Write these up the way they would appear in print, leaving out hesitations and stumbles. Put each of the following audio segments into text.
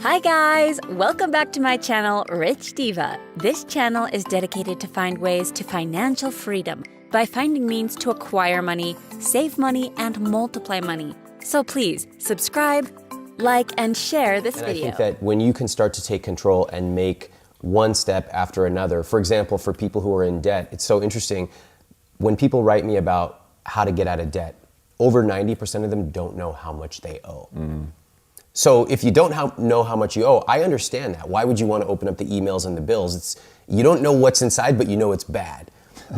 Hi guys! Welcome back to my channel, Rich Diva. This channel is dedicated to find ways to financial freedom by finding means to acquire money, save money, and multiply money. So please, subscribe, like, and share this video. I think that when you can start to take control and make one step after another, for example, for people who are in debt, it's so interesting. When people write me about how to get out of debt, over 90% of them don't know how much they owe. So if you don't know how much you owe, I understand that. Why would you want to open up the emails and the bills? You don't know what's inside, but you know it's bad.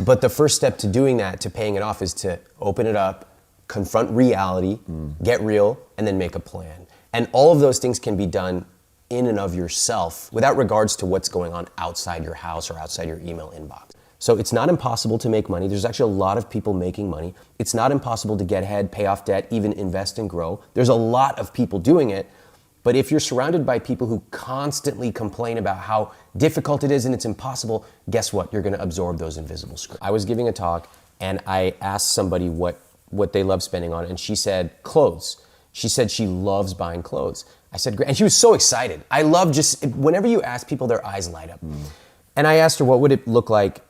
But the first step to doing that, to paying it off, is to open it up, confront reality, get real, and then make a plan. And all of those things can be done in and of yourself without regards to what's going on outside your house or outside your email inbox. So it's not impossible to make money. There's actually a lot of people making money. It's not impossible to get ahead, pay off debt, even invest and grow. There's a lot of people doing it. But if you're surrounded by people who constantly complain about how difficult it is and it's impossible, guess what? You're gonna absorb those invisible scripts. I was giving a talk and I asked somebody what they love spending on, and she said clothes. She said she loves buying clothes. I said, great. And she was so excited. I love whenever you ask people, their eyes light up. And I asked her, what would it look like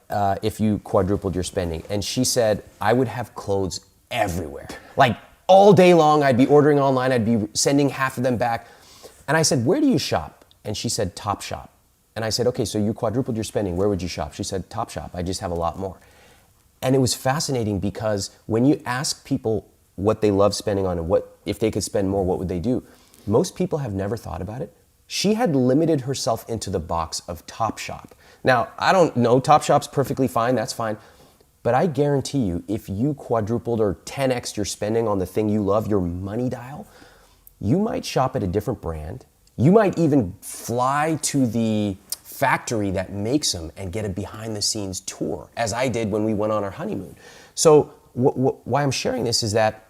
if you quadrupled your spending? And she said, I would have clothes everywhere. Like all day long, I'd be ordering online, I'd be sending half of them back. And I said, where do you shop? And she said, Topshop. And I said, okay, so you quadrupled your spending, where would you shop? She said, Topshop, I just have a lot more. And it was fascinating because when you ask people what they love spending on and if they could spend more, what would they do? Most people have never thought about it. She had limited herself into the box of Topshop. Now, I don't know, Topshop's perfectly fine, that's fine. But I guarantee you, if you quadrupled or 10x'd your spending on the thing you love, your money dial, you might shop at a different brand. You might even fly to the factory that makes them and get a behind the scenes tour, as I did when we went on our honeymoon. So why I'm sharing this is that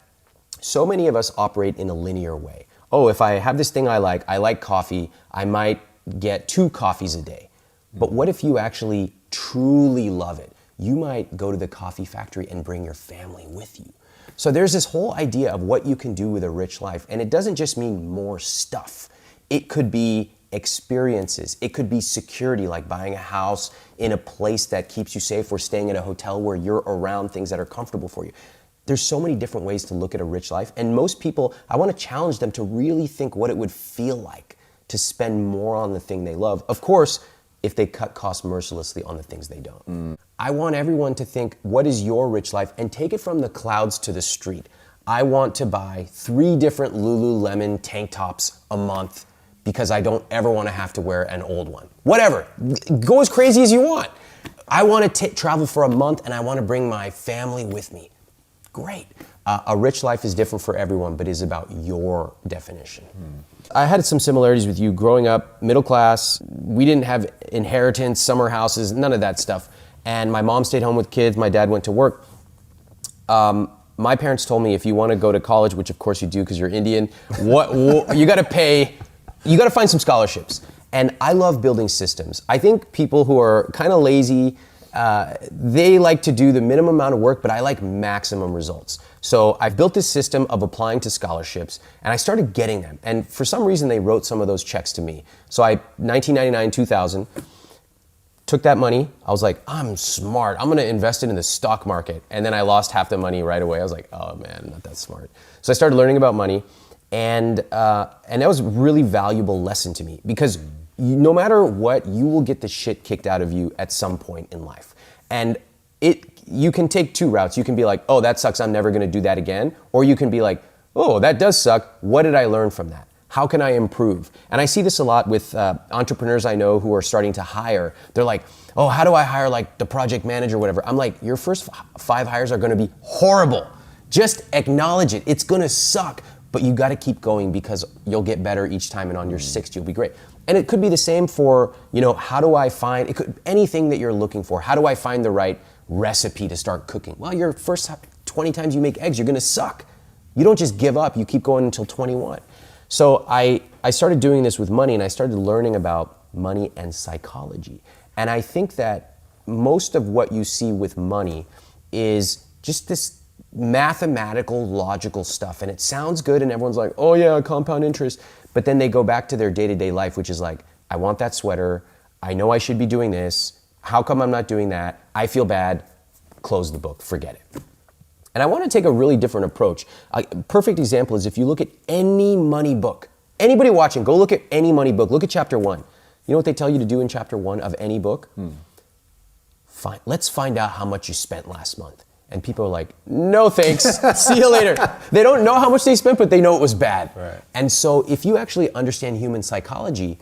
so many of us operate in a linear way. Oh, if I have this thing I like coffee, I might get 2 coffees a day. But what if you actually truly love it? You might go to the coffee factory and bring your family with you. So there's this whole idea of what you can do with a rich life. And it doesn't just mean more stuff. It could be experiences. It could be security, like buying a house in a place that keeps you safe, or staying at a hotel where you're around things that are comfortable for you. There's so many different ways to look at a rich life. And most people, I want to challenge them to really think what it would feel like to spend more on the thing they love. Of course, if they cut costs mercilessly on the things they don't. I want everyone to think, what is your rich life? And take it from the clouds to the street. I want to buy 3 different Lululemon tank tops a month because I don't ever want to have to wear an old one. Whatever, go as crazy as you want. I want to travel for a month and I want to bring my family with me. Great. A rich life is different for everyone, but is about your definition. I had some similarities with you. Growing up, middle class, we didn't have inheritance, summer houses, none of that stuff. And my mom stayed home with kids, my dad went to work. My parents told me if you want to go to college, which of course you do because you're Indian, you got to find some scholarships. And I love building systems. I think people who are kind of lazy, they like to do the minimum amount of work, but I like maximum results. So I've built this system of applying to scholarships, and I started getting them. And for some reason, they wrote some of those checks to me. So 1999, 2000, took that money. I was like, I'm smart. I'm gonna invest it in the stock market. And then I lost half the money right away. I was like, oh man, not that smart. So I started learning about money, and that was a really valuable lesson to me, because no matter what, you will get the shit kicked out of you at some point in life. And you can take 2 routes. You can be like, oh, that sucks, I'm never gonna do that again. Or you can be like, oh, that does suck. What did I learn from that? How can I improve? And I see this a lot with entrepreneurs I know who are starting to hire. They're like, oh, how do I hire like the project manager or whatever? I'm like, your first 5 hires are gonna be horrible. Just acknowledge it. It's gonna suck, but you gotta keep going because you'll get better each time, and on your 6th, you'll be great. And it could be the same for, how do I find, it could anything that you're looking for. How do I find the right recipe to start cooking? Well, your first 20 times you make eggs, you're gonna suck. You don't just give up, you keep going until 21. So I started doing this with money, and I started learning about money and psychology. And I think that most of what you see with money is just this mathematical, logical stuff. And it sounds good, and everyone's like, oh yeah, compound interest. But then they go back to their day-to-day life, which is like, I want that sweater. I know I should be doing this. How come I'm not doing that? I feel bad. Close the book, forget it. And I want to take a really different approach. A perfect example is if you look at any money book, anybody watching, go look at any money book, look at chapter 1. You know what they tell you to do in chapter 1 of any book? Fine, let's find out how much you spent last month. And people are like, no thanks, see you later. They don't know how much they spent, but they know it was bad. Right. And so if you actually understand human psychology,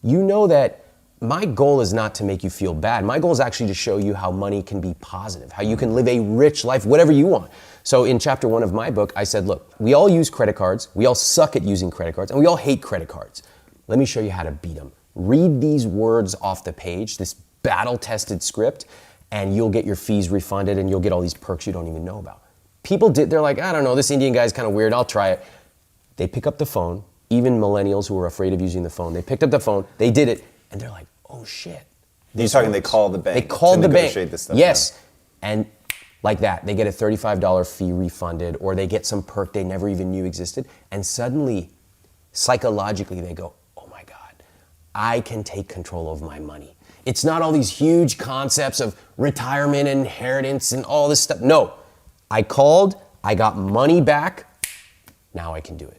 you know that my goal is not to make you feel bad. My goal is actually to show you how money can be positive, how you can live a rich life, whatever you want. So in chapter 1 of my book, I said, look, we all use credit cards, we all suck at using credit cards, and we all hate credit cards. Let me show you how to beat them. Read these words off the page, this battle-tested script, and you'll get your fees refunded and you'll get all these perks you don't even know about. People they're like, I don't know, this Indian guy's kind of weird, I'll try it. They pick up the phone, even millennials who are afraid of using the phone, they picked up the phone, they did it, and they're like, oh shit. You're talking they call the bank. They called the bank. Negotiate this stuff. Yes. And like that, they get a $35 fee refunded, or they get some perk they never even knew existed, and suddenly, psychologically, they go, oh my God, I can take control of my money. It's not all these huge concepts of retirement and inheritance and all this stuff. No, I called, I got money back, now I can do it.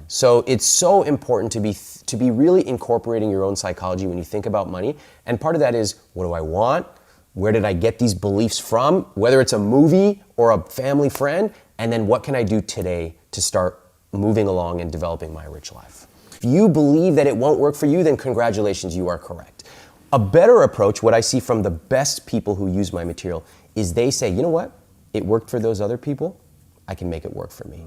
So it's so important to be really incorporating your own psychology when you think about money. And part of that is, what do I want? Where did I get these beliefs from? Whether it's a movie or a family friend, and then what can I do today to start moving along and developing my rich life? If you believe that it won't work for you, then congratulations, you are correct. A better approach, what I see from the best people who use my material, is they say, you know what? It worked for those other people, I can make it work for me.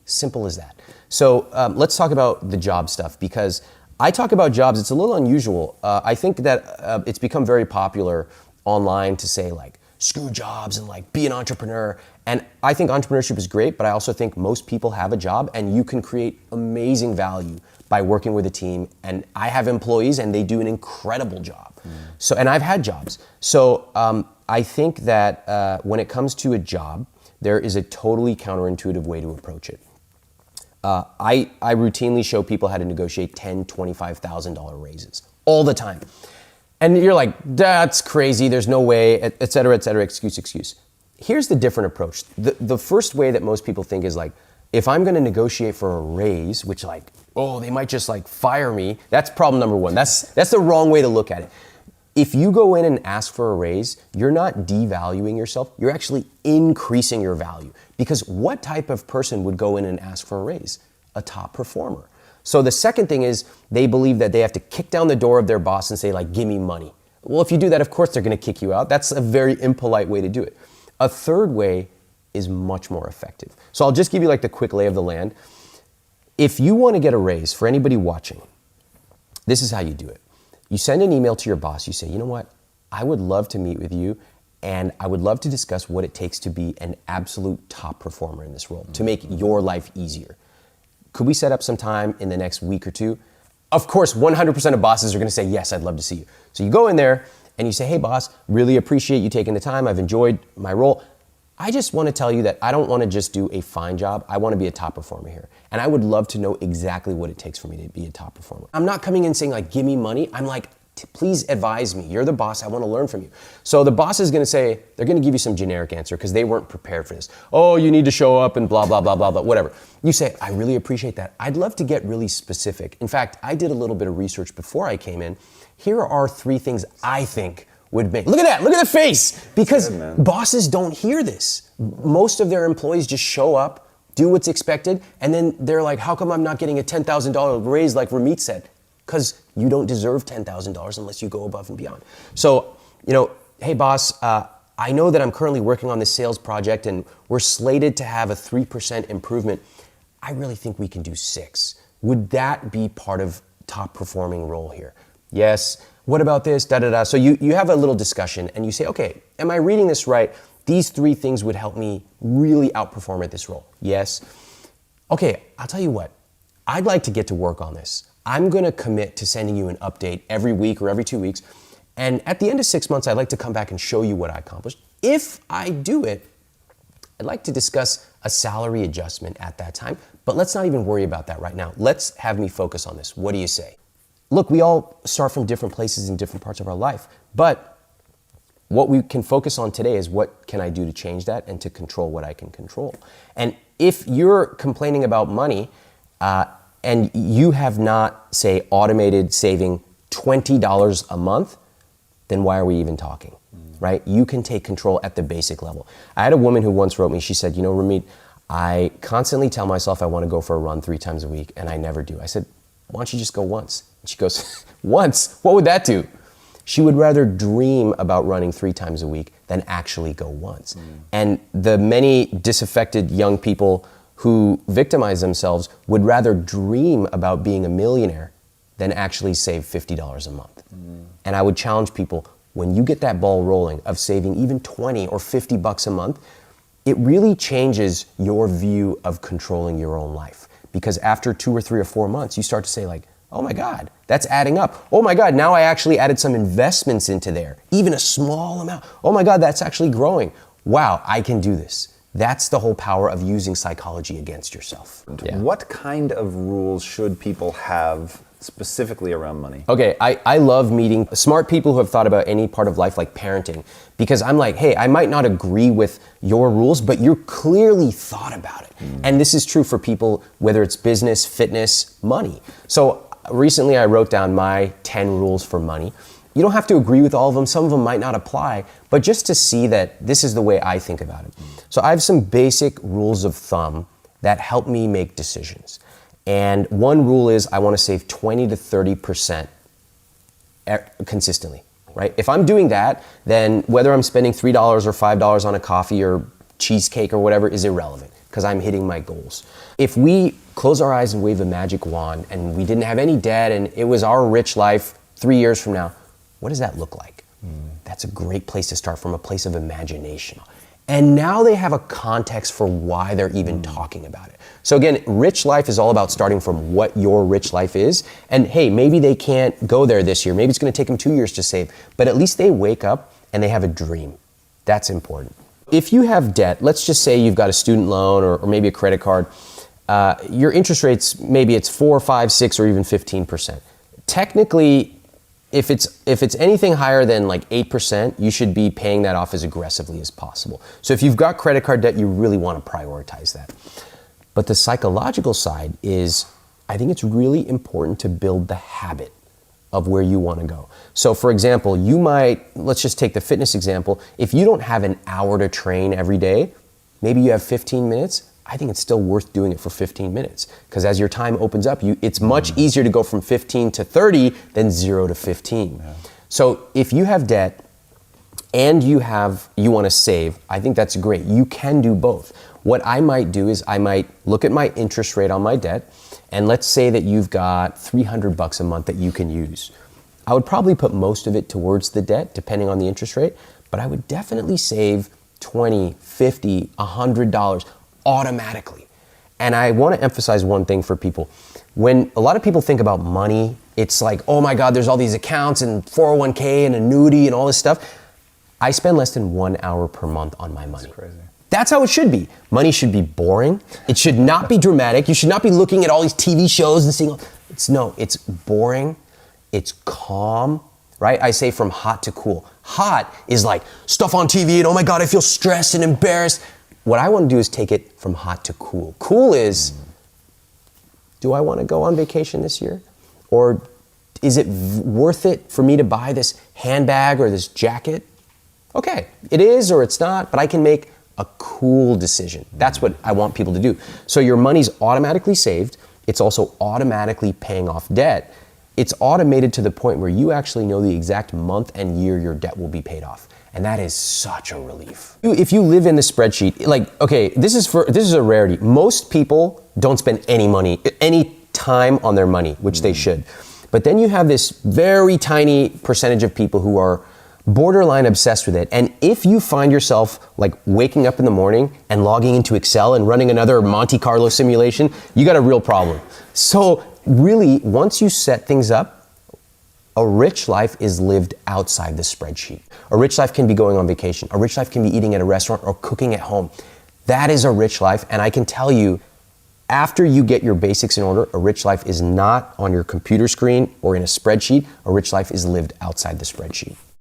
Simple as that. So let's talk about the job stuff, because I talk about jobs, it's a little unusual. I think that it's become very popular online to say like, screw jobs and like be an entrepreneur. And I think entrepreneurship is great, but I also think most people have a job and you can create amazing value by working with a team. And I have employees and they do an incredible job. So, and I've had jobs. So I think that when it comes to a job, there is a totally counterintuitive way to approach it. I routinely show people how to negotiate $10,000, $25,000 raises all the time. And you're like, that's crazy, there's no way, et cetera, excuse. Here's the different approach. The first way that most people think is like, if I'm gonna negotiate for a raise, which like, oh, they might just like fire me, that's problem number one. That's the wrong way to look at it. If you go in and ask for a raise, you're not devaluing yourself, you're actually increasing your value. Because what type of person would go in and ask for a raise? A top performer. So the second thing is they believe that they have to kick down the door of their boss and say like, give me money. Well, if you do that, of course they're gonna kick you out. That's a very impolite way to do it. A third way is much more effective. So I'll just give you like the quick lay of the land. If you wanna get a raise, for anybody watching, this is how you do it. You send an email to your boss, you say, you know what, I would love to meet with you and I would love to discuss what it takes to be an absolute top performer in this role, to make your life easier. Could we set up some time in the next week or two? Of course, 100% of bosses are gonna say, yes, I'd love to see you. So you go in there and you say, hey boss, really appreciate you taking the time, I've enjoyed my role. I just wanna tell you that I don't wanna just do a fine job, I wanna be a top performer here. And I would love to know exactly what it takes for me to be a top performer. I'm not coming in saying like, give me money, I'm like, please advise me, you're the boss, I wanna learn from you. So the boss is gonna say, they're gonna give you some generic answer because they weren't prepared for this. Oh, you need to show up and blah, blah, blah, blah, blah, whatever. You say, I really appreciate that. I'd love to get really specific. In fact, I did a little bit of research before I came in. Here are 3 things I think would make, look at that, look at the face, because bosses don't hear this. Most of their employees just show up, do what's expected, and then they're like, how come I'm not getting a $10,000 raise like Ramit said? Because you don't deserve $10,000 unless you go above and beyond. So, you know, hey boss, I know that I'm currently working on this sales project and we're slated to have a 3% improvement. I really think we can do 6. Would that be part of top performing role here? Yes. What about this? Da da da. So you have a little discussion and you say, okay, am I reading this right? These 3 things would help me really outperform at this role. Yes. Okay, I'll tell you what, I'd like to get to work on this. I'm gonna commit to sending you an update every week or every 2 weeks. And at the end of 6 months, I'd like to come back and show you what I accomplished. If I do it, I'd like to discuss a salary adjustment at that time, But let's not even worry about that right now. Let's have me focus on this. What do you say? Look, we all start from different places in different parts of our life, but what we can focus on today is what can I do to change that and to control what I can control. And if you're complaining about money and you have not, say, automated saving $20 a month, then why are we even talking, right? You can take control at the basic level. I had a woman who once wrote me, she said, Ramit, I constantly tell myself I want to go for a run 3 times a week and I never do. I said, why don't you just go once? And she goes, once? What would that do? She would rather dream about running 3 times a week than actually go once. And the many disaffected young people who victimize themselves would rather dream about being a millionaire than actually save $50 a month. And I would challenge people, when you get that ball rolling of saving even 20 or 50 bucks a month, it really changes your view of controlling your own life. Because after 2 or 3 or 4 months, you start to say like, oh my God, that's adding up. Oh my God, now I actually added some investments into there, even a small amount. Oh my God, that's actually growing. Wow, I can do this. That's the whole power of using psychology against yourself. Yeah. What kind of rules should people have specifically around money? Okay, I love meeting smart people who have thought about any part of life like parenting, because I'm like, hey, I might not agree with your rules, but you clearly thought about it. And this is true for people, whether it's business, fitness, money. So recently I wrote down my 10 rules for money. You don't have to agree with all of them. Some of them might not apply, but just to see that this is the way I think about it. So I have some basic rules of thumb that help me make decisions. And one rule is I want to save 20 to 30% consistently, right? If I'm doing that, then whether I'm spending $3 or $5 on a coffee or cheesecake or whatever is irrelevant, because I'm hitting my goals. If we close our eyes and wave a magic wand and we didn't have any debt and it was our rich life 3 years from now, what does that look like? That's a great place to start, from a place of imagination. And now they have a context for why they're even talking about it. So again, rich life is all about starting from what your rich life is. And hey, maybe they can't go there this year. Maybe it's going to take them 2 years to save, but at least they wake up and they have a dream. That's important. If you have debt, let's just say you've got a student loan or maybe a credit card, your interest rates, maybe it's 4, 5, 6, or even 15%. Technically, if it's anything higher than like 8%, you should be paying that off as aggressively as possible. So if you've got credit card debt, you really want to prioritize that. But the psychological side is, I think it's really important to build the habit of where you want to go. So for example, let's just take the fitness example. If you don't have an hour to train every day, maybe you have 15 minutes, I think it's still worth doing it for 15 minutes. Because as your time opens up, it's much easier to go from 15 to 30 than 0 to 15. Yeah. So if you have debt and you want to save, I think that's great. You can do both. What I might do is I might look at my interest rate on my debt, and let's say that you've got $300 a month that you can use. I would probably put most of it towards the debt, depending on the interest rate, but I would definitely save $20, $50, $100 automatically. And I want to emphasize one thing for people. When a lot of people think about money, it's like, oh my God, there's all these accounts and 401k and annuity and all this stuff. I spend less than 1 hour per month on my money. That's crazy. That's how it should be. Money should be boring. It should not be dramatic. You should not be looking at all these TV shows and seeing, it's boring. It's calm, right? I say from hot to cool. Hot is like stuff on TV and oh my God, I feel stressed and embarrassed. What I want to do is take it from hot to cool. Cool is, do I want to go on vacation this year? Or is it worth it for me to buy this handbag or this jacket? Okay, it is or it's not, but I can make a cool decision. That's what I want people to do. So your money's automatically saved. It's also automatically paying off debt. It's automated to the point where you actually know the exact month and year your debt will be paid off. And that is such a relief. If you live in the spreadsheet, like, okay, this is a rarity. Most people don't spend any time on their money, which they should. But then you have this very tiny percentage of people who are borderline obsessed with it. And if you find yourself like waking up in the morning and logging into Excel and running another Monte Carlo simulation, you got a real problem. So really, once you set things up, a rich life is lived outside the spreadsheet. A rich life can be going on vacation. A rich life can be eating at a restaurant or cooking at home. That is a rich life, and I can tell you, After you get your basics in order, a rich life is not on your computer screen or in a spreadsheet. A rich life is lived outside the spreadsheet.